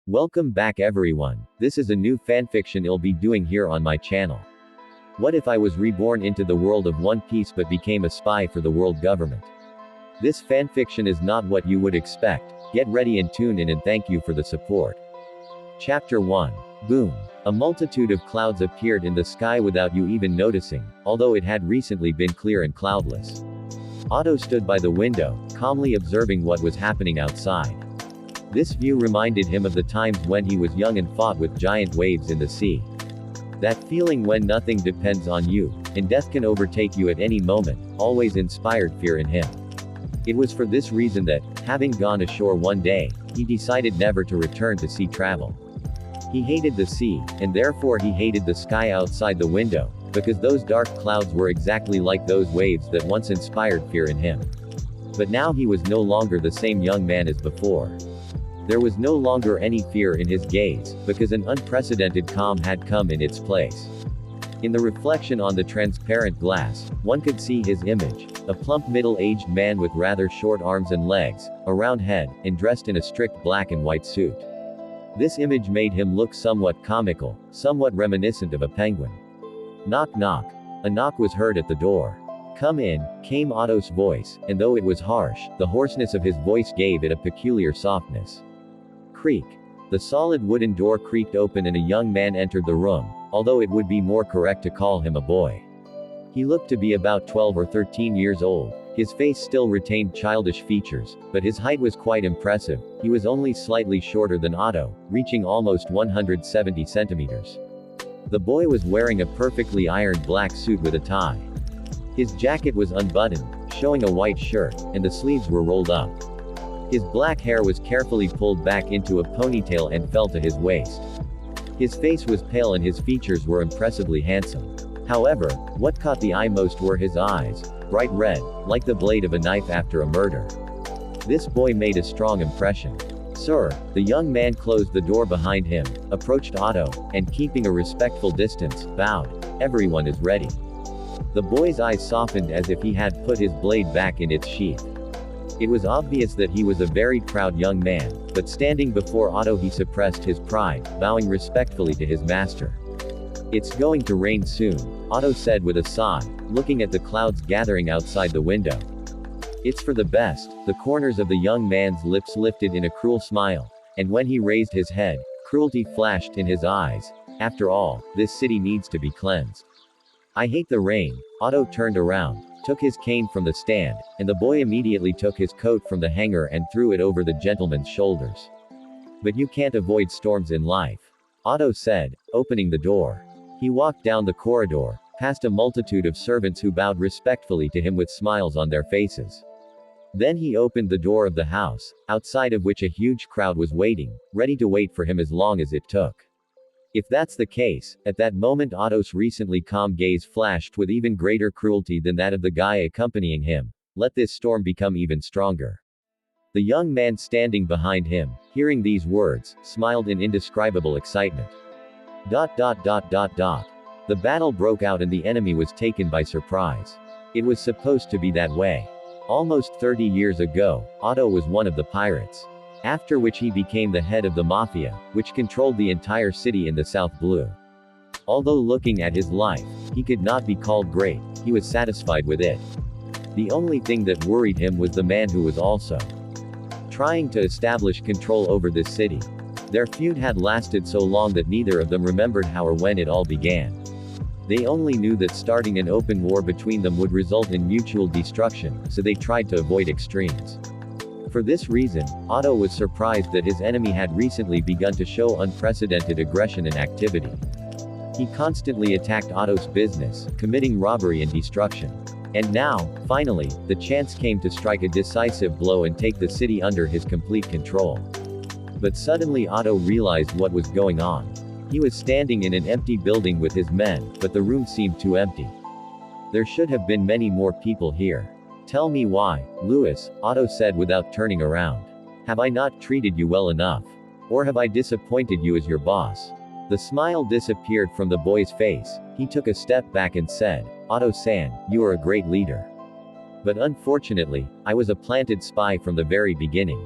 Welcome back everyone. This is a new fanfiction I'll be doing here on my channel. What if I was reborn into the world of One Piece but became a spy for the world government? This fanfiction is not what you would expect. Get ready and tune in, and thank you for the support. Chapter 1. Boom. A multitude of clouds appeared in the sky without you even noticing, although it had recently been clear and cloudless. Otto stood by the window, calmly observing what was happening outside. This view reminded him of the times when he was young and fought with giant waves in the sea. That feeling when nothing depends on you, and death can overtake you at any moment, always inspired fear in him. It was for this reason that, having gone ashore one day, he decided never to return to sea travel. He hated the sea, and therefore he hated the sky outside the window, because those dark clouds were exactly like those waves that once inspired fear in him. But now he was no longer the same young man as before. There was no longer any fear in his gaze, because an unprecedented calm had come in its place. In the reflection on the transparent glass, one could see his image, a plump middle-aged man with rather short arms and legs, a round head, and dressed in a strict black and white suit. This image made him look somewhat comical, somewhat reminiscent of a penguin. Knock knock. A knock was heard at the door. "Come in," came Otto's voice, and though it was harsh, the hoarseness of his voice gave it a peculiar softness. Creak. The solid wooden door creaked open and a young man entered the room, although it would be more correct to call him a boy. He looked to be about 12 or 13 years old. His face still retained childish features, but his height was quite impressive. He was only slightly shorter than Otto, reaching almost 170 centimeters. The boy was wearing a perfectly ironed black suit with a tie. His jacket was unbuttoned, showing a white shirt, and the sleeves were rolled up. His black hair was carefully pulled back into a ponytail and fell to his waist. His face was pale and his features were impressively handsome. However, what caught the eye most were his eyes, bright red, like the blade of a knife after a murder. This boy made a strong impression. "Sir," the young man closed the door behind him, approached Otto, and keeping a respectful distance, bowed. "Everyone is ready." The boy's eyes softened as if he had put his blade back in its sheath. It was obvious that he was a very proud young man, but standing before Otto he suppressed his pride, bowing respectfully to his master. "It's going to rain soon," Otto said with a sigh, looking at the clouds gathering outside the window. "It's for the best." The corners of the young man's lips lifted in a cruel smile, and when he raised his head, cruelty flashed in his eyes. "After all, this city needs to be cleansed." "I hate the rain." Otto turned around, took his cane from the stand, and the boy immediately took his coat from the hanger and threw it over the gentleman's shoulders. "But you can't avoid storms in life," Otto said, opening the door. He walked down the corridor, past a multitude of servants who bowed respectfully to him with smiles on their faces. Then he opened the door of the house, outside of which a huge crowd was waiting, ready to wait for him as long as it took. If that's the case, at that moment Otto's recently calm gaze flashed with even greater cruelty than that of the guy accompanying him. "Let this storm become even stronger." The young man standing behind him, hearing these words, smiled in indescribable excitement. The battle broke out and the enemy was taken by surprise. It was supposed to be that way. Almost 30 years ago, Otto was one of the pirates. After which he became the head of the mafia, which controlled the entire city in the South Blue. Although looking at his life, he could not be called great, he was satisfied with it. The only thing that worried him was the man who was also trying to establish control over this city. Their feud had lasted so long that neither of them remembered how or when it all began. They only knew that starting an open war between them would result in mutual destruction, so they tried to avoid extremes. For this reason, Otto was surprised that his enemy had recently begun to show unprecedented aggression and activity. He constantly attacked Otto's business, committing robbery and destruction. And now, finally, the chance came to strike a decisive blow and take the city under his complete control. But suddenly Otto realized what was going on. He was standing in an empty building with his men, but the room seemed too empty. There should have been many more people here. "Tell me why, Louis," Otto said without turning around. "Have I not treated you well enough? Or have I disappointed you as your boss?" The smile disappeared from the boy's face. He took a step back and said, "Otto-san, you are a great leader. But unfortunately, I was a planted spy from the very beginning.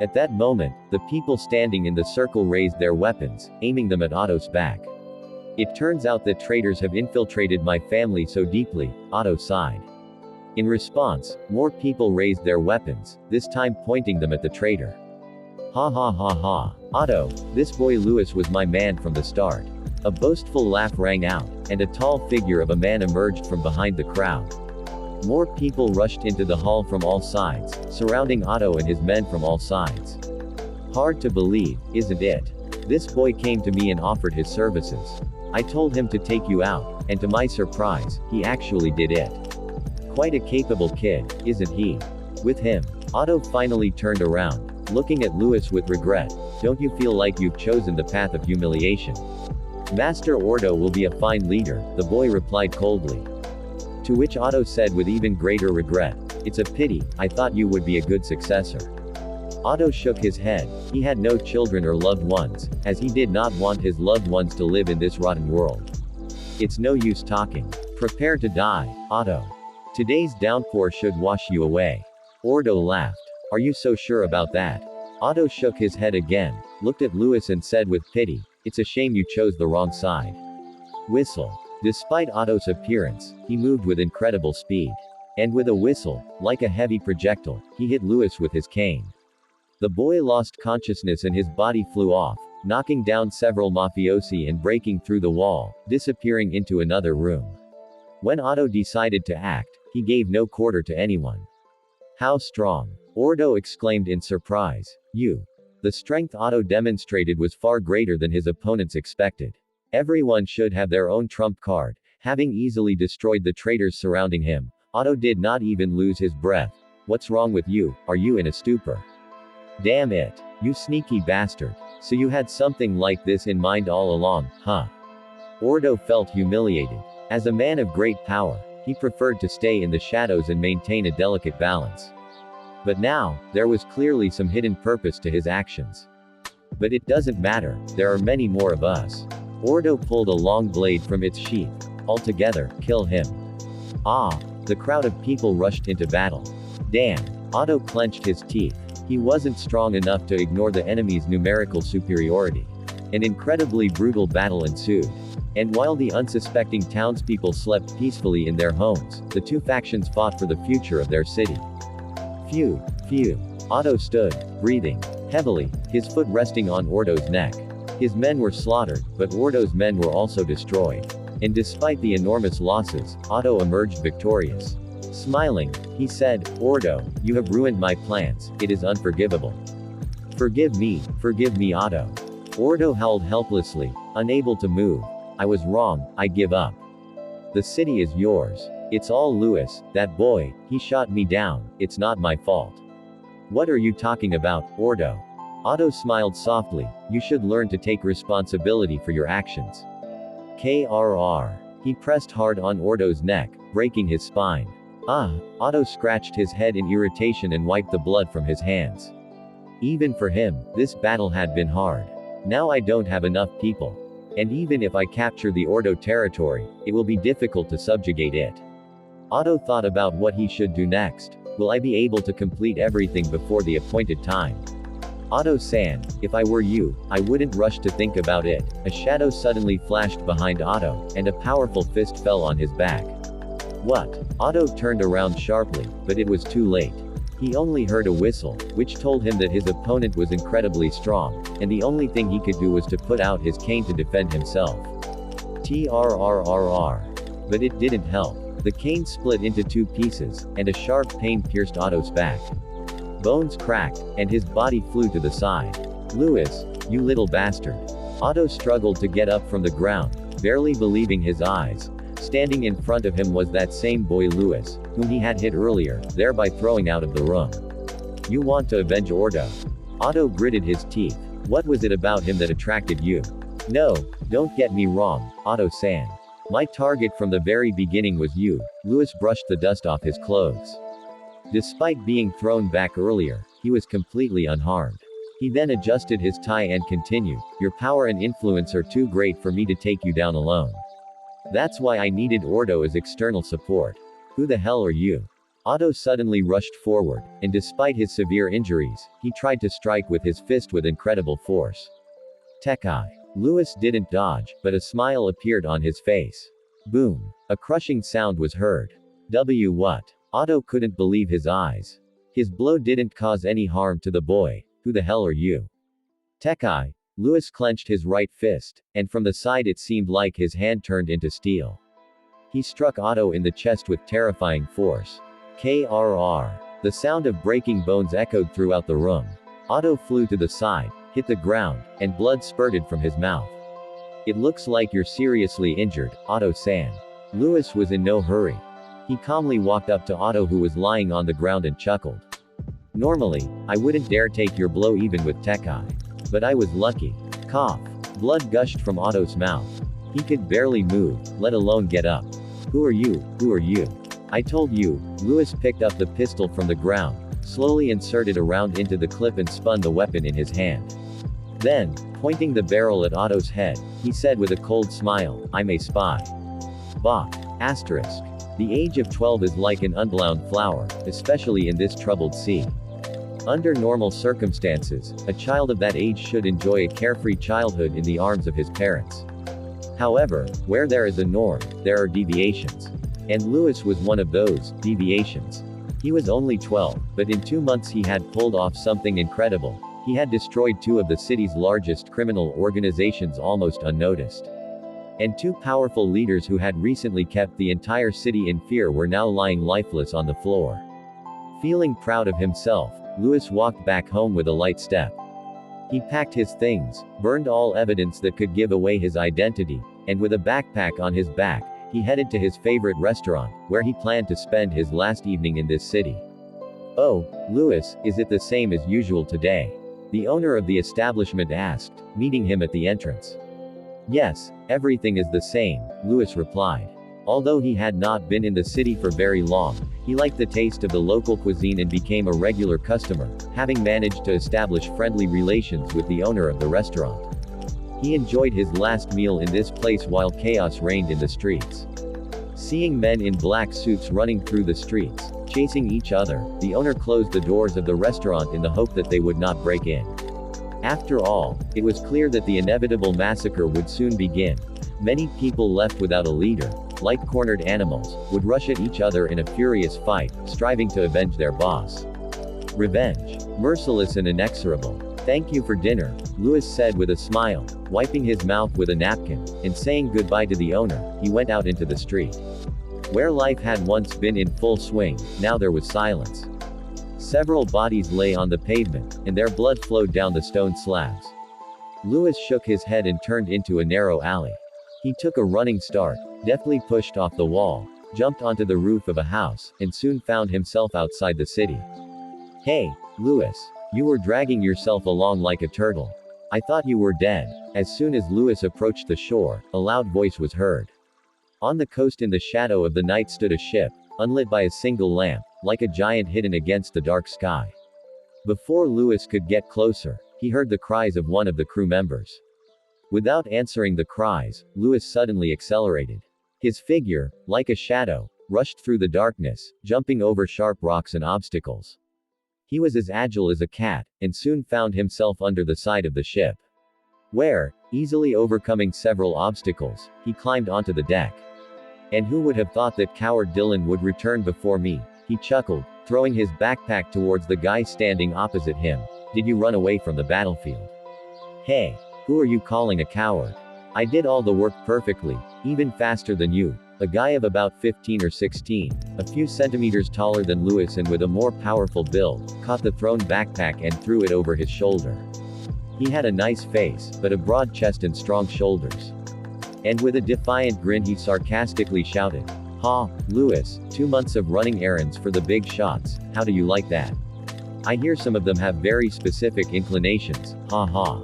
At that moment, the people standing in the circle raised their weapons, aiming them at Otto's back. It turns out that traitors have infiltrated my family so deeply, Otto sighed. In response, more people raised their weapons, this time pointing them at the traitor. Ha ha ha ha. Otto, this boy Louis was my man from the start. A boastful laugh rang out, and a tall figure of a man emerged from behind the crowd. More people rushed into the hall from all sides, surrounding Otto and his men from all sides. Hard to believe, isn't it? This boy came to me and offered his services. I told him to take you out, and to my surprise, he actually did it. Quite a capable kid, isn't he? With him, Otto finally turned around, looking at Louis with regret. Don't you feel like you've chosen the path of humiliation? Master Ordo will be a fine leader, the boy replied coldly. To which Otto said with even greater regret, it's a pity, I thought you would be a good successor. Otto shook his head. He had no children or loved ones, as he did not want his loved ones to live in this rotten world. It's no use talking. Prepare to die, Otto. Today's downpour should wash you away. Ordo laughed. Are you so sure about that? Otto shook his head again, looked at Louis and said with pity, it's a shame you chose the wrong side. Whistle. Despite Otto's appearance, he moved with incredible speed. And with a whistle, like a heavy projectile, he hit Louis with his cane. The boy lost consciousness and his body flew off, knocking down several mafiosi and breaking through the wall, disappearing into another room. When Otto decided to act, he gave no quarter to anyone. How strong! Ordo exclaimed in surprise. The strength Otto demonstrated was far greater than his opponents expected. Everyone should have their own trump card. Having easily destroyed the traitors surrounding him, Otto did not even lose his breath. What's wrong with you? Are you in a stupor? Damn it. You sneaky bastard. So you had something like this in mind all along, huh? Ordo felt humiliated. As a man of great power, he preferred to stay in the shadows and maintain a delicate balance. But now, there was clearly some hidden purpose to his actions. But it doesn't matter, there are many more of us. Ordo pulled a long blade from its sheath. Altogether, kill him. Ah! The crowd of people rushed into battle. Damn! Otto clenched his teeth. He wasn't strong enough to ignore the enemy's numerical superiority. An incredibly brutal battle ensued. And while the unsuspecting townspeople slept peacefully in their homes, the two factions fought for the future of their city. Phew! Otto stood, breathing heavily, his foot resting on Ordo's neck. His men were slaughtered, but Ordo's men were also destroyed. And despite the enormous losses, Otto emerged victorious. Smiling, he said, Ordo, you have ruined my plans, it is unforgivable. Forgive me, Otto. Ordo howled helplessly, unable to move. I was wrong, I give up. The city is yours. It's all Louis, that boy, he shot me down, it's not my fault. What are you talking about, Ordo? Otto smiled softly, you should learn to take responsibility for your actions. KRR. He pressed hard on Ordo's neck, breaking his spine. Otto scratched his head in irritation and wiped the blood from his hands. Even for him, this battle had been hard. Now I don't have enough people. And even if I capture the Ordo territory, it will be difficult to subjugate it. Otto thought about what he should do next. Will I be able to complete everything before the appointed time? Otto-san, if I were you, I wouldn't rush to think about it. A shadow suddenly flashed behind Otto, and a powerful fist fell on his back. What? Otto turned around sharply, but it was too late. He only heard a whistle, which told him that his opponent was incredibly strong, and the only thing he could do was to put out his cane to defend himself. TRRRR. But it didn't help. The cane split into two pieces, and a sharp pain pierced Otto's back. Bones cracked, and his body flew to the side. Louis, you little bastard. Otto struggled to get up from the ground, barely believing his eyes. Standing in front of him was that same boy Louis, whom he had hit earlier, thereby throwing out of the room. You want to avenge Ordo? Otto gritted his teeth. What was it about him that attracted you? No, don't get me wrong, Otto-san. My target from the very beginning was you. Louis brushed the dust off his clothes. Despite being thrown back earlier, he was completely unharmed. He then adjusted his tie and continued, your power and influence are too great for me to take you down alone. That's why I needed Ordo as external support. Who the hell are you? Otto suddenly rushed forward, and despite his severe injuries, he tried to strike with his fist with incredible force. Tekai. Louis didn't dodge, but a smile appeared on his face. Boom. A crushing sound was heard. What? Otto couldn't believe his eyes. His blow didn't cause any harm to the boy. Who the hell are you? Tekai. Louis clenched his right fist, and from the side it seemed like his hand turned into steel. He struck Otto in the chest with terrifying force. Krr. The sound of breaking bones echoed throughout the room. Otto flew to the side, hit the ground, and blood spurted from his mouth. It looks like you're seriously injured, Otto-san. Louis was in no hurry. He calmly walked up to Otto, who was lying on the ground, and chuckled. Normally, I wouldn't dare take your blow even with Tekai. But I was lucky. Cough. Blood gushed from Otto's mouth. He could barely move, let alone get up. Who are you? Who are you? I told you. Louis picked up the pistol from the ground, slowly inserted a round into the clip and spun the weapon in his hand. Then, pointing the barrel at Otto's head, he said with a cold smile, I'm a spy. Bach. Asterisk. The age of 12 is like an unblown flower, especially in this troubled sea. Under normal circumstances, a child of that age should enjoy a carefree childhood in the arms of his parents. However, where there is a norm, there are deviations. And Louis was one of those deviations. He was only 12, but in 2 months he had pulled off something incredible. He had destroyed 2 of the city's largest criminal organizations almost unnoticed. And 2 powerful leaders who had recently kept the entire city in fear were now lying lifeless on the floor. Feeling proud of himself, Louis walked back home with a light step. He packed his things, burned all evidence that could give away his identity, and with a backpack on his back, he headed to his favorite restaurant, where he planned to spend his last evening in this city. Oh, Louis, is it the same as usual today? The owner of the establishment asked, meeting him at the entrance. Yes, everything is the same, Louis replied. Although he had not been in the city for very long, he liked the taste of the local cuisine and became a regular customer, having managed to establish friendly relations with the owner of the restaurant. He enjoyed his last meal in this place while chaos reigned in the streets. Seeing men in black suits running through the streets, chasing each other, the owner closed the doors of the restaurant in the hope that they would not break in. After all, it was clear that the inevitable massacre would soon begin. Many people left without a leader, like cornered animals, would rush at each other in a furious fight, striving to avenge their boss. Revenge. Merciless and inexorable. Thank you for dinner, Louis said with a smile, wiping his mouth with a napkin, and saying goodbye to the owner, he went out into the street. Where life had once been in full swing, now there was silence. Several bodies lay on the pavement, and their blood flowed down the stone slabs. Louis shook his head and turned into a narrow alley. He took a running start, deftly pushed off the wall, jumped onto the roof of a house, and soon found himself outside the city. Hey, Louis. You were dragging yourself along like a turtle. I thought you were dead. As soon as Louis approached the shore, a loud voice was heard. On the coast in the shadow of the night stood a ship, unlit by a single lamp, like a giant hidden against the dark sky. Before Louis could get closer, he heard the cries of one of the crew members. Without answering the cries, Louis suddenly accelerated. His figure, like a shadow, rushed through the darkness, jumping over sharp rocks and obstacles. He was as agile as a cat, and soon found himself under the side of the ship. Where, easily overcoming several obstacles, he climbed onto the deck. And who would have thought that coward Dylan would return before me? He chuckled, throwing his backpack towards the guy standing opposite him. Did you run away from the battlefield? Hey, who are you calling a coward? I did all the work perfectly, even faster than you. A guy of about 15 or 16, a few centimeters taller than Louis and with a more powerful build, caught the thrown backpack and threw it over his shoulder. He had a nice face, but a broad chest and strong shoulders. And with a defiant grin he sarcastically shouted, "Ha, Louis, 2 months of running errands for the big shots, how do you like that? I hear some of them have very specific inclinations, ha ha."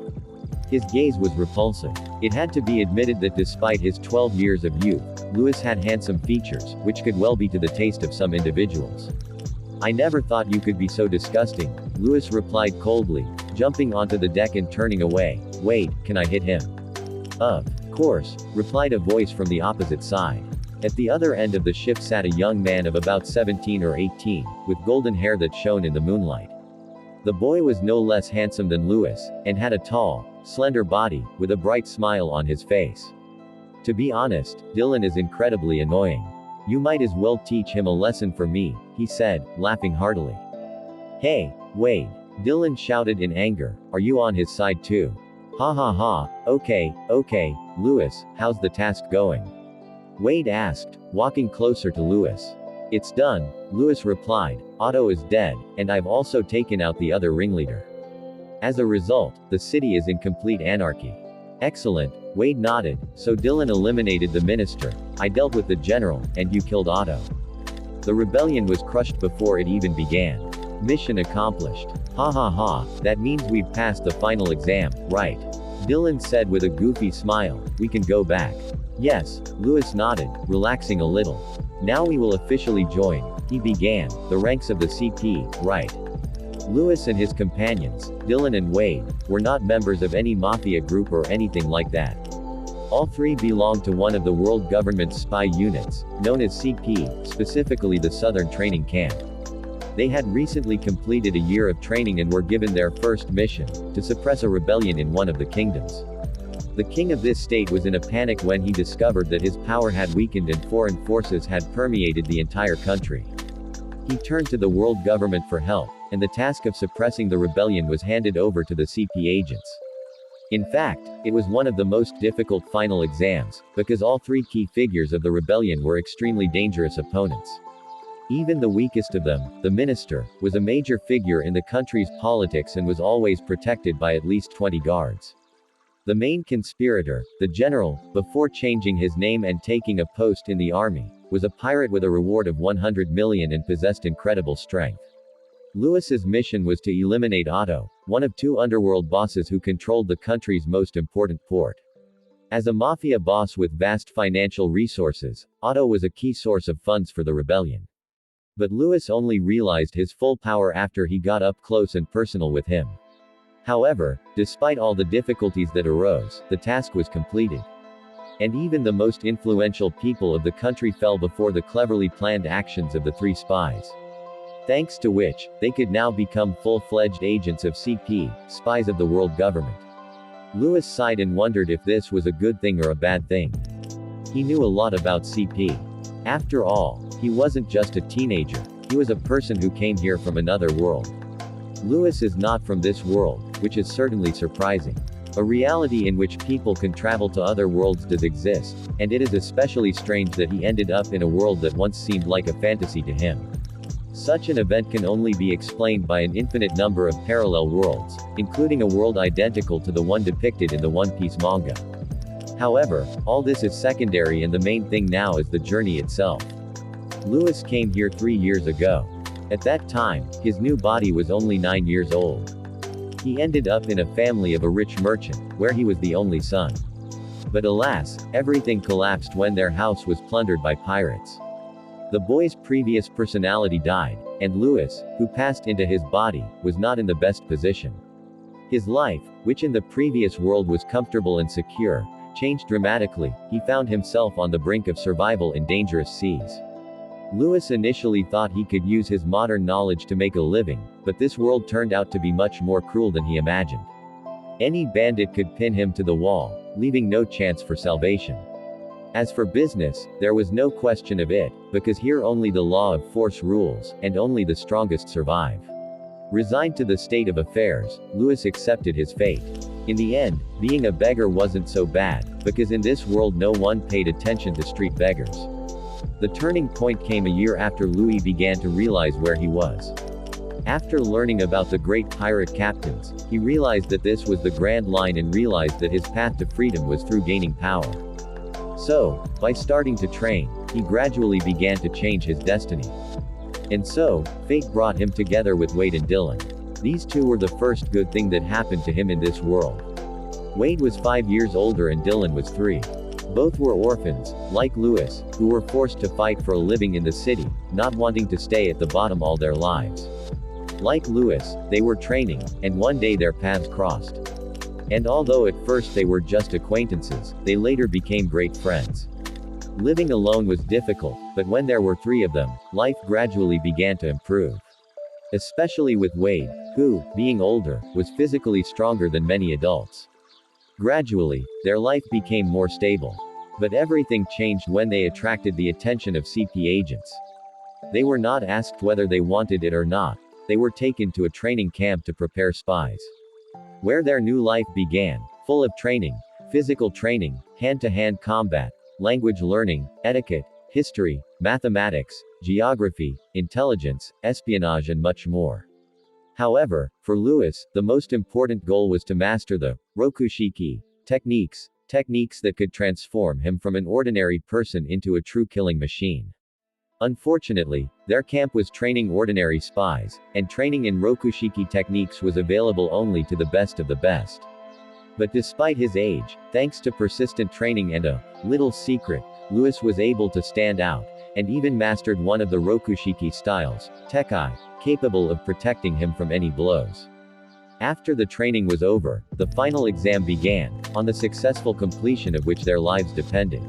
His gaze was repulsive. It had to be admitted that despite his 12 years of youth, Louis had handsome features, which could well be to the taste of some individuals. I never thought you could be so disgusting, Louis replied coldly, jumping onto the deck and turning away. Wait, can I hit him? Of course, replied a voice from the opposite side. At the other end of the ship sat a young man of about 17 or 18, with golden hair that shone in the moonlight. The boy was no less handsome than Louis, and had a tall, slender body, with a bright smile on his face. To be honest, Dylan is incredibly annoying. You might as well teach him a lesson for me, he said, laughing heartily. Hey, Wade. Dylan shouted in anger, are you on his side too? Ha ha ha, okay, Louis, how's the task going? Wade asked, walking closer to Louis. It's done, Louis replied, Otto is dead, and I've also taken out the other ringleader. As a result, the city is in complete anarchy. Excellent, Wade nodded, so Dylan eliminated the minister, I dealt with the general, and you killed Otto. The rebellion was crushed before it even began. Mission accomplished. Ha ha ha, that means we've passed the final exam, right? Dylan said with a goofy smile, we can go back. Yes, Louis nodded, relaxing a little. Now we will officially join, he began, the ranks of the CP, right? Louis and his companions, Dylan and Wade, were not members of any mafia group or anything like that. All three belonged to one of the world government's spy units, known as CP, specifically the Southern Training Camp. They had recently completed a year of training and were given their first mission, to suppress a rebellion in one of the kingdoms. The king of this state was in a panic when he discovered that his power had weakened and foreign forces had permeated the entire country. He turned to the world government for help, and the task of suppressing the rebellion was handed over to the CP agents. In fact, it was one of the most difficult final exams, because all three key figures of the rebellion were extremely dangerous opponents. Even the weakest of them, the minister, was a major figure in the country's politics and was always protected by at least 20 guards. The main conspirator, the general, before changing his name and taking a post in the army, was a pirate with a reward of 100 million and possessed incredible strength. Louis's mission was to eliminate Otto, one of two underworld bosses who controlled the country's most important port. As a mafia boss with vast financial resources, Otto was a key source of funds for the rebellion. But Louis only realized his full power after he got up close and personal with him. However, despite all the difficulties that arose, the task was completed. And even the most influential people of the country fell before the cleverly planned actions of the three spies. Thanks to which, they could now become full-fledged agents of CP, spies of the world government. Louis sighed and wondered if this was a good thing or a bad thing. He knew a lot about CP. After all, he wasn't just a teenager, he was a person who came here from another world. Louis is not from this world, which is certainly surprising. A reality in which people can travel to other worlds does exist, and it is especially strange that he ended up in a world that once seemed like a fantasy to him. Such an event can only be explained by an infinite number of parallel worlds, including a world identical to the one depicted in the One Piece manga. However, all this is secondary and the main thing now is the journey itself. Louis came here 3 years ago. At that time, his new body was only 9 years old. He ended up in a family of a rich merchant, where he was the only son. But alas, everything collapsed when their house was plundered by pirates. The boy's previous personality died, and Louis, who passed into his body, was not in the best position. His life, which in the previous world was comfortable and secure, changed dramatically. He found himself on the brink of survival in dangerous seas. Louis initially thought he could use his modern knowledge to make a living, but this world turned out to be much more cruel than he imagined. Any bandit could pin him to the wall, leaving no chance for salvation. As for business, there was no question of it, because here only the law of force rules, and only the strongest survive. Resigned to the state of affairs, Louis accepted his fate. In the end, being a beggar wasn't so bad, because in this world no one paid attention to street beggars. The turning point came a year after Louis began to realize where he was. After learning about the great pirate captains, he realized that this was the grand line and realized that his path to freedom was through gaining power. So, by starting to train, he gradually began to change his destiny. And so, fate brought him together with Wade and Dylan. These two were the first good thing that happened to him in this world. Wade was 5 years older and Dylan was 3. Both were orphans, like Louis, who were forced to fight for a living in the city, not wanting to stay at the bottom all their lives. Like Louis, they were training, and one day their paths crossed. And although at first they were just acquaintances, they later became great friends. Living alone was difficult, but when there were 3 of them, life gradually began to improve. Especially with Wade, who, being older, was physically stronger than many adults. Gradually, their life became more stable. But everything changed when they attracted the attention of CP agents. They were not asked whether they wanted it or not. They were taken to a training camp to prepare spies. Where their new life began, full of training, physical training, hand-to-hand combat, language learning, etiquette, history, mathematics, geography, intelligence, espionage and much more. However, for Lewis, the most important goal was to master the Rokushiki techniques that could transform him from an ordinary person into a true killing machine. Unfortunately, their camp was training ordinary spies, and training in Rokushiki techniques was available only to the best of the best. But despite his age, thanks to persistent training and a little secret, Lewis was able to stand out, and even mastered one of the Rokushiki styles, Tekai, capable of protecting him from any blows. After the training was over, the final exam began, on the successful completion of which their lives depended.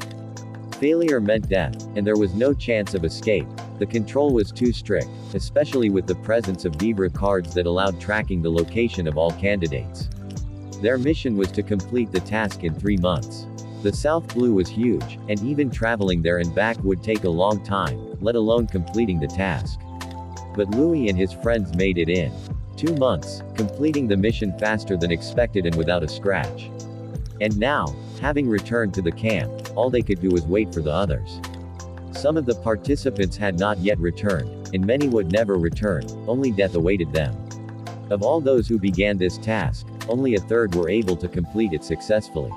Failure meant death, and there was no chance of escape. The control was too strict, especially with the presence of Vibra cards that allowed tracking the location of all candidates. Their mission was to complete the task in 3 months. The South Blue was huge, and even traveling there and back would take a long time, let alone completing the task. But Louis and his friends made it in 2 months, completing the mission faster than expected and without a scratch. And now, having returned to the camp, all they could do was wait for the others. Some of the participants had not yet returned, and many would never return, only death awaited them. Of all those who began this task, only a third were able to complete it successfully.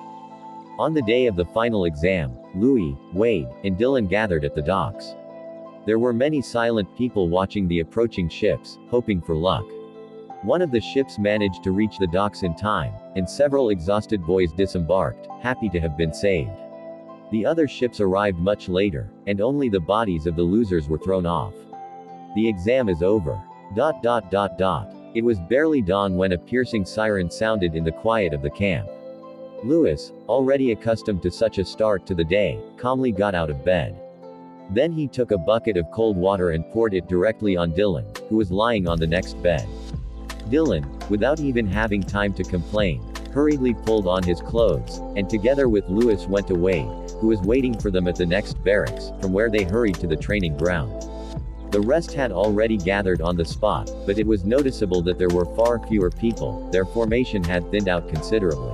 On the day of the final exam, Louis, Wade, and Dylan gathered at the docks. There were many silent people watching the approaching ships, hoping for luck. One of the ships managed to reach the docks in time, and several exhausted boys disembarked, happy to have been saved. The other ships arrived much later, and only the bodies of the losers were thrown off. The exam is over. It was barely dawn when a piercing siren sounded in the quiet of the camp. Lewis, already accustomed to such a start to the day, calmly got out of bed. Then he took a bucket of cold water and poured it directly on Dylan, who was lying on the next bed. Dylan, without even having time to complain, hurriedly pulled on his clothes, and together with Lewis went to Wade, who was waiting for them at the next barracks, from where they hurried to the training ground. The rest had already gathered on the spot, but it was noticeable that there were far fewer people. Their formation had thinned out considerably.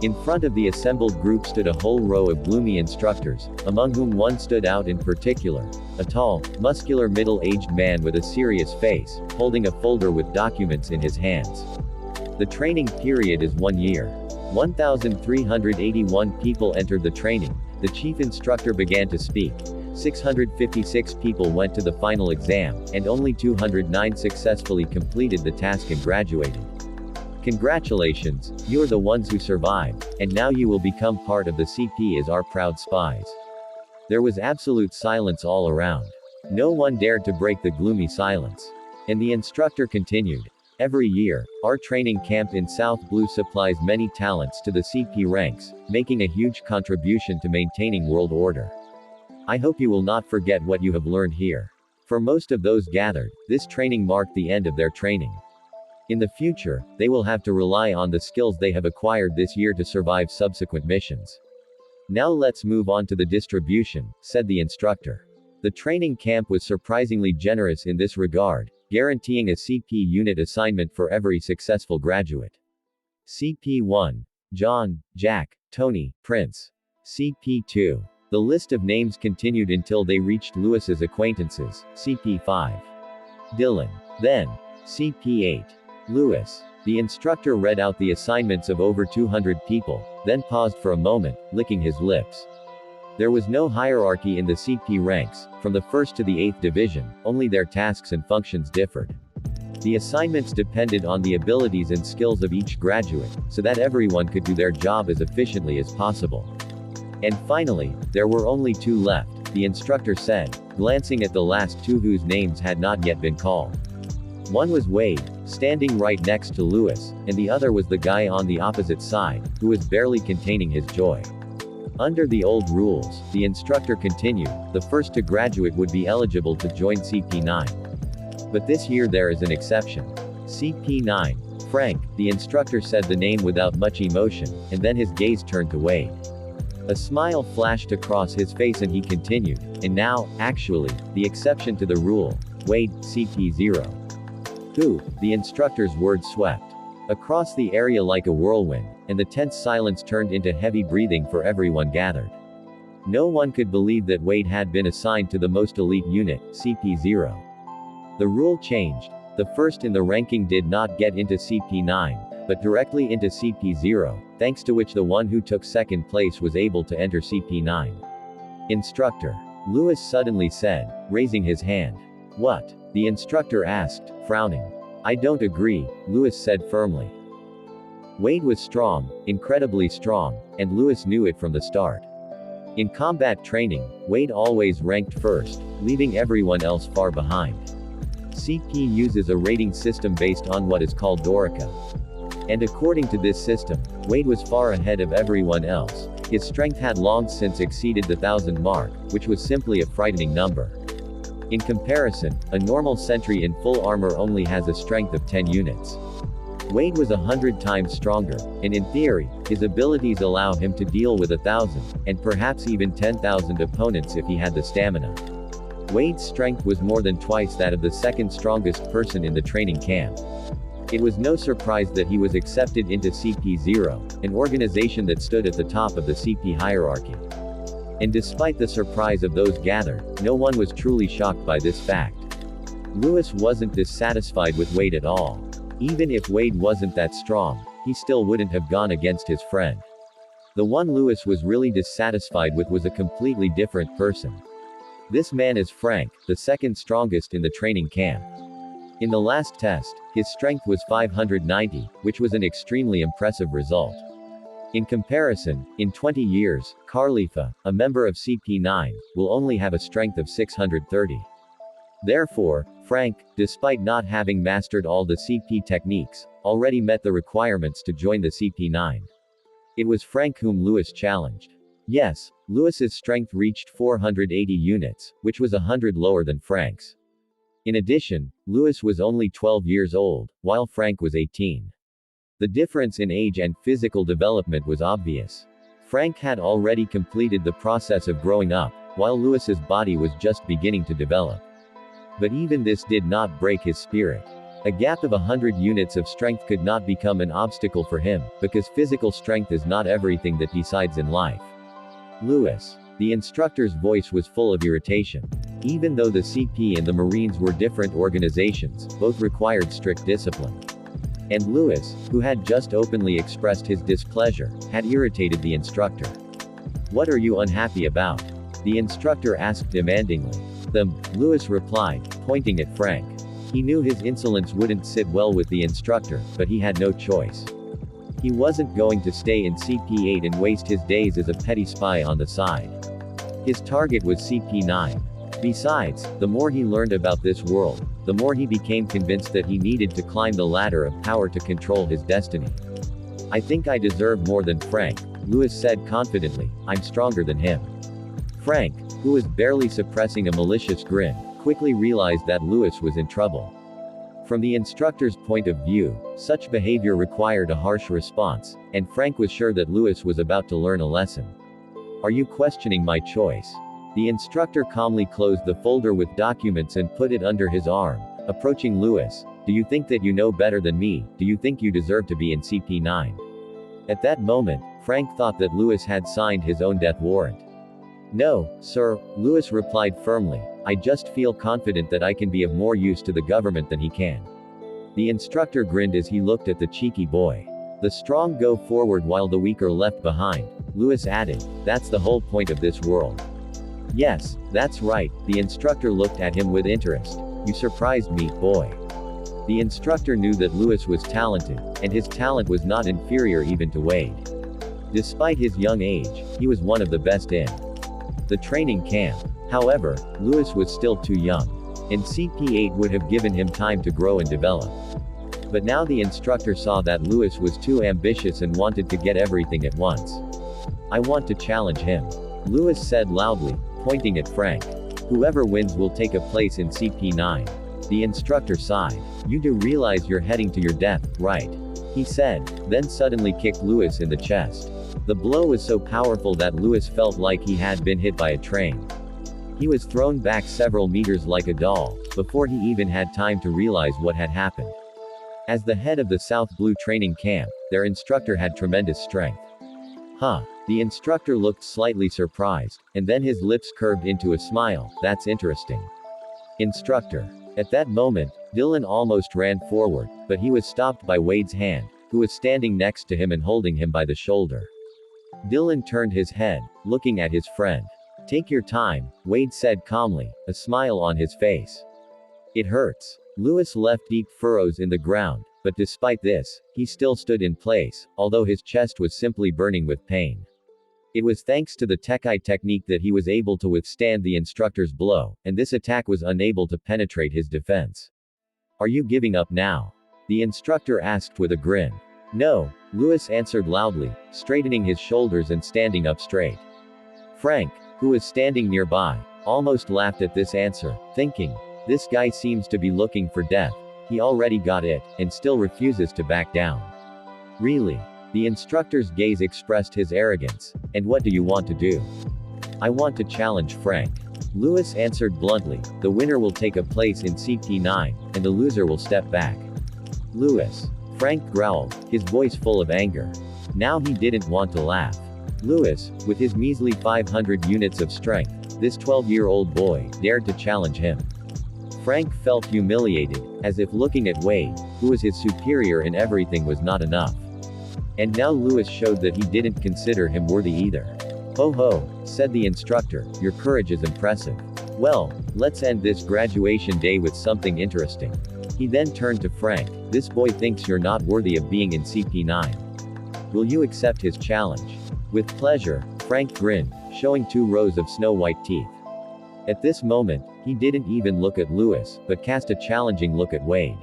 In front of the assembled group stood a whole row of gloomy instructors, among whom one stood out in particular, a tall, muscular middle-aged man with a serious face, holding a folder with documents in his hands. The training period is 1 year. 1,381 people entered the training. The chief instructor began to speak. 656 people went to the final exam, and only 209 successfully completed the task and graduated. Congratulations, you're the ones who survived, and now you will become part of the CP as our proud spies. There was absolute silence all around. No one dared to break the gloomy silence. And the instructor continued. Every year, our training camp in South Blue supplies many talents to the CP ranks, making a huge contribution to maintaining world order. I hope you will not forget what you have learned here. For most of those gathered, this training marked the end of their training. In the future, they will have to rely on the skills they have acquired this year to survive subsequent missions. Now let's move on to the distribution, said the instructor. The training camp was surprisingly generous in this regard, guaranteeing a CP unit assignment for every successful graduate. CP1. John, Jack, Tony, Prince. CP2. The list of names continued until they reached Lewis's acquaintances, CP5. Dylan. Then, CP8. Lewis. The instructor read out the assignments of over 200 people, then paused for a moment, licking his lips. There was no hierarchy in the CP ranks, from the 1st to the 8th division, only their tasks and functions differed. The assignments depended on the abilities and skills of each graduate, so that everyone could do their job as efficiently as possible. And finally, there were only 2 left, the instructor said, glancing at the last 2 whose names had not yet been called. One was Wade, standing right next to Lewis, and the other was the guy on the opposite side, who was barely containing his joy. Under the old rules, the instructor continued, the first to graduate would be eligible to join CP9. But this year there is an exception. CP9. Frank, the instructor said the name without much emotion, and then his gaze turned to Wade. A smile flashed across his face and he continued, and now, actually, the exception to the rule. Wade, CP0. Who? The instructor's words swept across the area like a whirlwind, and the tense silence turned into heavy breathing for everyone gathered. No one could believe that Wade had been assigned to the most elite unit, CP0. The rule changed. The first in the ranking did not get into CP9, but directly into CP0, thanks to which the one who took second place was able to enter CP9. Instructor. Lewis suddenly said, raising his hand. What? The instructor asked, frowning. I don't agree, Lewis said firmly. Wade was strong, incredibly strong, and Lewis knew it from the start. In combat training, Wade always ranked first, leaving everyone else far behind. CP uses a rating system based on what is called Dorica. And according to this system, Wade was far ahead of everyone else. His strength had long since exceeded the 1,000 mark, which was simply a frightening number. In comparison, a normal sentry in full armor only has a strength of 10 units. Wade was 100 times stronger, and in theory, his abilities allow him to deal with 1,000, and perhaps even 10,000 opponents if he had the stamina. Wade's strength was more than twice that of the second strongest person in the training camp. It was no surprise that he was accepted into CP0, an organization that stood at the top of the CP hierarchy. And despite the surprise of those gathered, no one was truly shocked by this fact. Lewis wasn't dissatisfied with Wade at all. Even if Wade wasn't that strong, he still wouldn't have gone against his friend. The one Lewis was really dissatisfied with was a completely different person. This man is Frank, the second strongest in the training camp. In the last test, his strength was 590, which was an extremely impressive result. In comparison, in 20 years, Carlifa, a member of CP9, will only have a strength of 630. Therefore, Frank, despite not having mastered all the CP techniques, already met the requirements to join the CP9. It was Frank whom Lewis challenged. Yes, Lewis's strength reached 480 units, which was 100 lower than Frank's. In addition, Lewis was only 12 years old, while Frank was 18. The difference in age and physical development was obvious. Frank had already completed the process of growing up, while Lewis's body was just beginning to develop. But even this did not break his spirit. A gap of 100 units of strength could not become an obstacle for him, because physical strength is not everything that decides in life. Lewis. The instructor's voice was full of irritation. Even though the CP and the Marines were different organizations, both required strict discipline. And Lewis, who had just openly expressed his displeasure, had irritated the instructor. What are you unhappy about? The instructor asked demandingly. Lewis replied, pointing at Frank. He knew his insolence wouldn't sit well with the instructor, but he had no choice. He wasn't going to stay in CP8 and waste his days as a petty spy on the side. His target was CP9. Besides, the more he learned about this world, the more he became convinced that he needed to climb the ladder of power to control his destiny. I think I deserve more than Frank, Lewis said confidently. I'm stronger than him. Frank, who was barely suppressing a malicious grin, quickly realized that Lewis was in trouble. From the instructor's point of view, such behavior required a harsh response, and Frank was sure that Lewis was about to learn a lesson. Are you questioning my choice? The instructor calmly closed the folder with documents and put it under his arm, approaching Lewis. Do you think that you know better than me? Do you think you deserve to be in CP9? At that moment, Frank thought that Lewis had signed his own death warrant. No, sir, Lewis replied firmly. I just feel confident that I can be of more use to the government than he can. The instructor grinned as he looked at the cheeky boy. The strong go forward while the weak are left behind, Lewis added. That's the whole point of this world. Yes, that's right, the instructor looked at him with interest. You surprised me, boy. The instructor knew that Lewis was talented, and his talent was not inferior even to Wade. Despite his young age, he was one of the best in the training camp. However, Lewis was still too young, and CP8 would have given him time to grow and develop. But now the instructor saw that Lewis was too ambitious and wanted to get everything at once. I want to challenge him. Lewis said loudly, pointing at Frank. Whoever wins will take a place in CP9. The instructor sighed. You do realize you're heading to your death, right? He said, then suddenly kicked Lewis in the chest. The blow was so powerful that Lewis felt like he had been hit by a train. He was thrown back several meters like a doll, before he even had time to realize what had happened. As the head of the South Blue training camp, their instructor had tremendous strength. Huh. The instructor looked slightly surprised, and then his lips curved into a smile. That's interesting. Instructor. At that moment, Dylan almost ran forward, but he was stopped by Wade's hand, who was standing next to him and holding him by the shoulder. Dylan turned his head, looking at his friend. Take your time, Wade said calmly, a smile on his face. It hurts. Lewis left deep furrows in the ground, but despite this, he still stood in place, although his chest was simply burning with pain. It was thanks to the Tekai technique that he was able to withstand the instructor's blow, and this attack was unable to penetrate his defense. Are you giving up now? The instructor asked with a grin. No, Lewis answered loudly, straightening his shoulders and standing up straight. Frank, who was standing nearby, almost laughed at this answer, thinking, this guy seems to be looking for death. He already got it, and still refuses to back down. Really? The instructor's gaze expressed his arrogance. And what do you want to do? I want to challenge Frank. Lewis answered bluntly, the winner will take a place in CP9, and the loser will step back. Lewis. Frank growled, his voice full of anger. Now he didn't want to laugh. Lewis, with his measly 500 units of strength, this 12-year-old boy, dared to challenge him. Frank felt humiliated, as if looking at Wade, who was his superior in everything, was not enough. And now Lewis showed that he didn't consider him worthy either. Ho ho, said the instructor, your courage is impressive. Well, let's end this graduation day with something interesting. He then turned to Frank, this boy thinks you're not worthy of being in CP9. Will you accept his challenge? With pleasure, Frank grinned, showing 2 rows of snow-white teeth. At this moment, he didn't even look at Lewis, but cast a challenging look at Wade.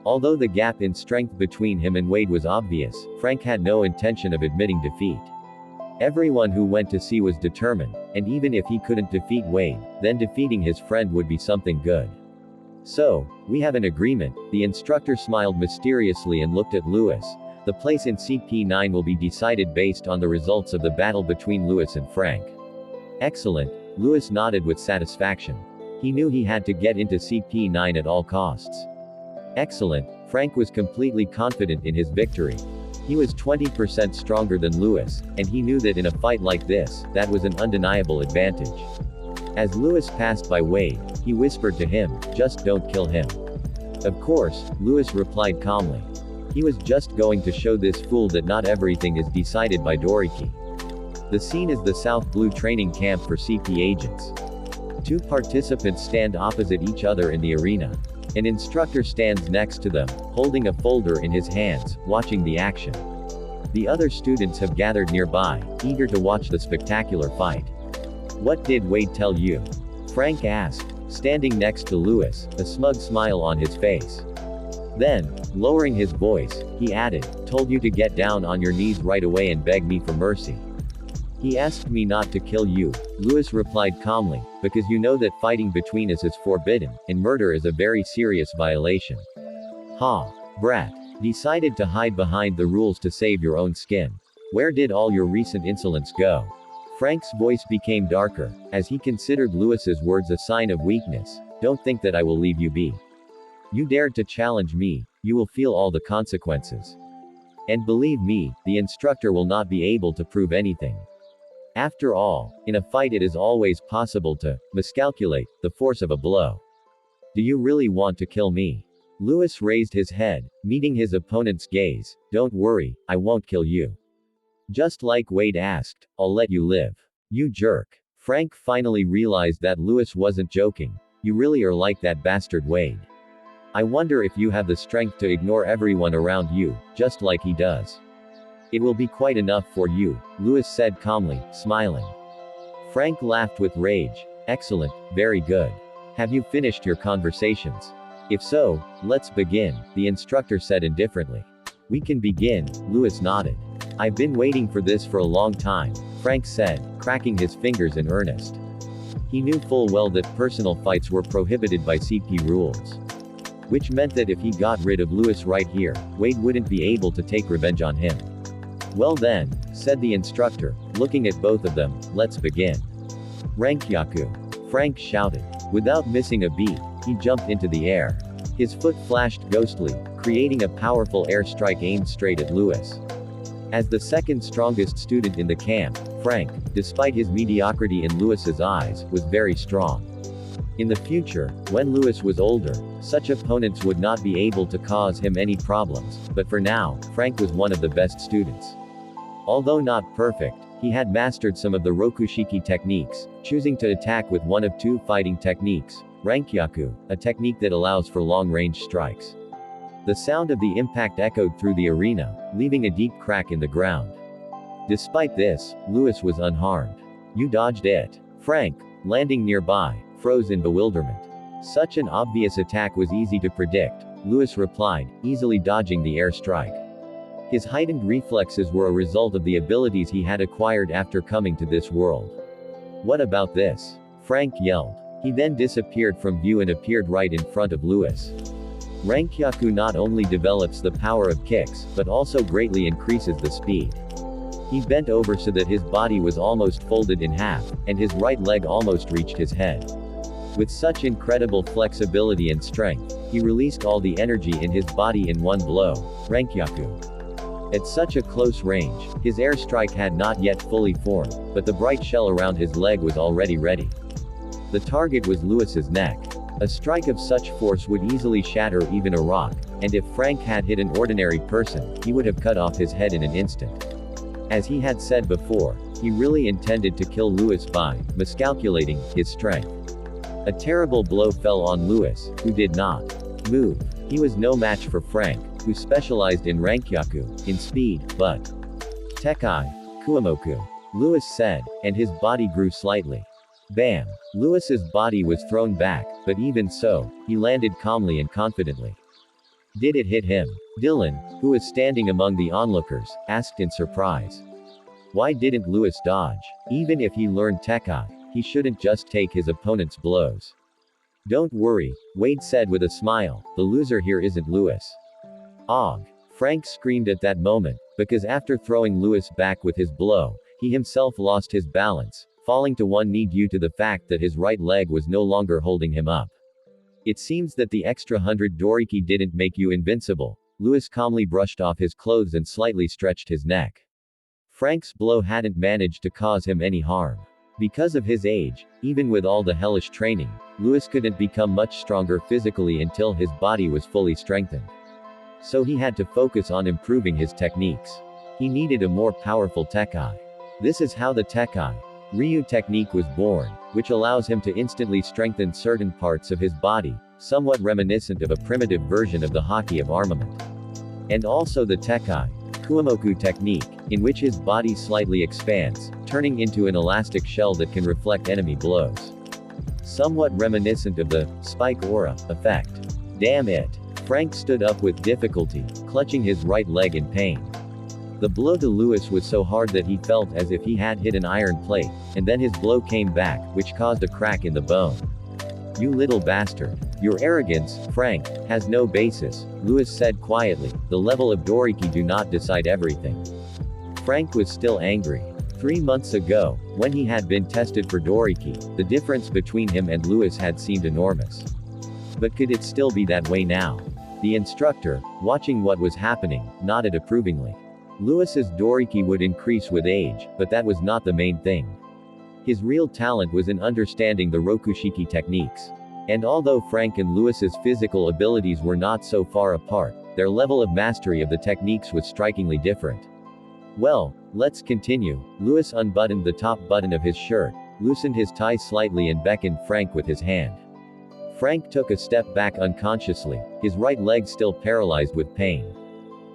Although the gap in strength between him and Wade was obvious, Frank had no intention of admitting defeat. Everyone who went to see was determined, and even if he couldn't defeat Wade, then defeating his friend would be something good. So, we have an agreement. The instructor smiled mysteriously and looked at Lewis. The place in CP9 will be decided based on the results of the battle between Lewis and Frank. Excellent, Lewis nodded with satisfaction. He knew he had to get into CP9 at all costs. Excellent, Frank was completely confident in his victory. He was 20% stronger than Lewis, and he knew that in a fight like this, that was an undeniable advantage. As Lewis passed by Wade, he whispered to him, just don't kill him. Of course, Lewis replied calmly. He was just going to show this fool that not everything is decided by Doriki. The scene is the South Blue training camp for CP agents. 2 participants stand opposite each other in the arena. An instructor stands next to them, holding a folder in his hands, watching the action. The other students have gathered nearby, eager to watch the spectacular fight. What did Wade tell you? Frank asked, standing next to Lewis, a smug smile on his face. Then, lowering his voice, he added, told you to get down on your knees right away and beg me for mercy. He asked me not to kill you, Lewis replied calmly, because you know that fighting between us is forbidden, and murder is a very serious violation. Ha! Brat. Decided to hide behind the rules to save your own skin. Where did all your recent insolence go? Frank's voice became darker, as he considered Lewis's words a sign of weakness. Don't think that I will leave you be. You dared to challenge me, you will feel all the consequences. And believe me, the instructor will not be able to prove anything. After all, in a fight it is always possible to miscalculate the force of a blow. Do you really want to kill me? Lewis raised his head, meeting his opponent's gaze. Don't worry, I won't kill you. Just like Wade asked, I'll let you live. You jerk. Frank finally realized that Lewis wasn't joking. You really are like that bastard Wade. I wonder if you have the strength to ignore everyone around you, just like he does. It will be quite enough for you, Lewis said calmly, smiling. Frank laughed with rage. Excellent, very good. Have you finished your conversations? If so, let's begin, the instructor said indifferently. We can begin, Lewis nodded. I've been waiting for this for a long time, Frank said, cracking his fingers in earnest. He knew full well that personal fights were prohibited by CP rules. Which meant that if he got rid of Lewis right here, Wade wouldn't be able to take revenge on him. Well then, said the instructor, looking at both of them, let's begin. Rankyaku. Frank shouted. Without missing a beat, he jumped into the air. His foot flashed ghostly, creating a powerful airstrike aimed straight at Lewis. As the second strongest student in the camp, Frank, despite his mediocrity in Lewis's eyes, was very strong. In the future, when Lewis was older, such opponents would not be able to cause him any problems, but for now, Frank was one of the best students. Although not perfect, he had mastered some of the Rokushiki techniques, choosing to attack with one of two fighting techniques, Rankyaku, a technique that allows for long-range strikes. The sound of the impact echoed through the arena, leaving a deep crack in the ground. Despite this, Lewis was unharmed. You dodged it. Frank, landing nearby, froze in bewilderment. Such an obvious attack was easy to predict, Lewis replied, easily dodging the airstrike. His heightened reflexes were a result of the abilities he had acquired after coming to this world. What about this? Frank yelled. He then disappeared from view and appeared right in front of Lewis. Rankyaku not only develops the power of kicks, but also greatly increases the speed. He bent over so that his body was almost folded in half, and his right leg almost reached his head. With such incredible flexibility and strength, he released all the energy in his body in one blow. Rankyaku. At such a close range, his airstrike had not yet fully formed, but the bright shell around his leg was already ready. The target was Lewis's neck. A strike of such force would easily shatter even a rock, and if Frank had hit an ordinary person, he would have cut off his head in an instant. As he had said before, he really intended to kill Lewis by miscalculating his strength. A terrible blow fell on Lewis, who did not move. He was no match for Frank, who specialized in Rankyaku, in speed, but Tekai, Kuomoku. Lewis said, and his body grew slightly. Bam! Lewis's body was thrown back, but even so, he landed calmly and confidently. Did it hit him? Dylan, who was standing among the onlookers, asked in surprise. Why didn't Lewis dodge? Even if he learned Tekai, he shouldn't just take his opponent's blows. Don't worry, Wade said with a smile, the loser here isn't Lewis. Og! Frank screamed at that moment, because after throwing Lewis back with his blow, he himself lost his balance, falling to one knee due to the fact that his right leg was no longer holding him up. It seems that the extra 100 Doriki didn't make you invincible. Lewis calmly brushed off his clothes and slightly stretched his neck. Frank's blow hadn't managed to cause him any harm. Because of his age, even with all the hellish training, Lewis couldn't become much stronger physically until his body was fully strengthened. So he had to focus on improving his techniques. He needed a more powerful Tekai. This is how the Tekai Ryu technique was born, which allows him to instantly strengthen certain parts of his body, somewhat reminiscent of a primitive version of the Haki of armament. And also the Tekai Kuomoku technique, in which his body slightly expands, turning into an elastic shell that can reflect enemy blows. Somewhat reminiscent of the spike aura effect. Damn it! Frank stood up with difficulty, clutching his right leg in pain. The blow to Lewis was so hard that he felt as if he had hit an iron plate, and then his blow came back, which caused a crack in the bone. You little bastard. Your arrogance, Frank, has no basis, Lewis said quietly. The level of Doriki do not decide everything. Frank was still angry. 3 months ago, when he had been tested for Doriki, the difference between him and Lewis had seemed enormous. But could it still be that way now? The instructor, watching what was happening, nodded approvingly. Lewis's Doriki would increase with age, but that was not the main thing. His real talent was in understanding the Rokushiki techniques. And although Frank and Lewis's physical abilities were not so far apart, their level of mastery of the techniques was strikingly different. Well, let's continue. Lewis unbuttoned the top button of his shirt, loosened his tie slightly and beckoned Frank with his hand. Frank took a step back unconsciously, his right leg still paralyzed with pain.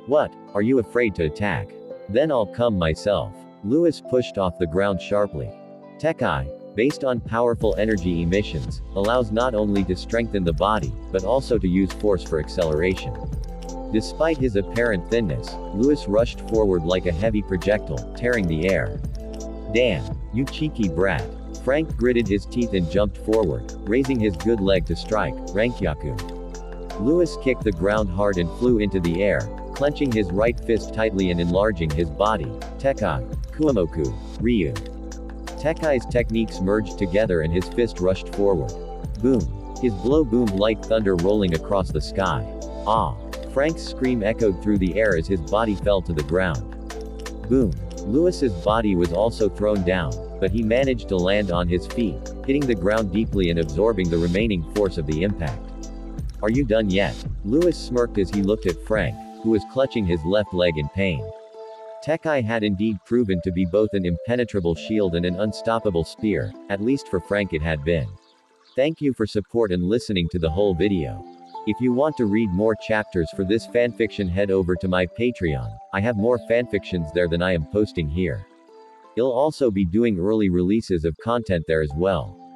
What, are you afraid to attack? Then I'll come myself. Lewis pushed off the ground sharply. Tekai, based on powerful energy emissions, allows not only to strengthen the body, but also to use force for acceleration. Despite his apparent thinness, Louis rushed forward like a heavy projectile, tearing the air. Damn, you cheeky brat. Frank gritted his teeth and jumped forward, raising his good leg to strike, Rankyaku. Louis kicked the ground hard and flew into the air, clenching his right fist tightly and enlarging his body. Tekai, Kuomoku, Ryu. Tekai's techniques merged together and his fist rushed forward. Boom. His blow boomed like thunder rolling across the sky. Ah! Frank's scream echoed through the air as his body fell to the ground. Boom. Louis's body was also thrown down, but he managed to land on his feet, hitting the ground deeply and absorbing the remaining force of the impact. Are you done yet? Louis smirked as he looked at Frank, who was clutching his left leg in pain. Tekai had indeed proven to be both an impenetrable shield and an unstoppable spear, at least for Frank it had been. Thank you for support and listening to the whole video. If you want to read more chapters for this fanfiction, head over to my Patreon. I have more fanfictions there than I am posting here. I'll also be doing early releases of content there as well.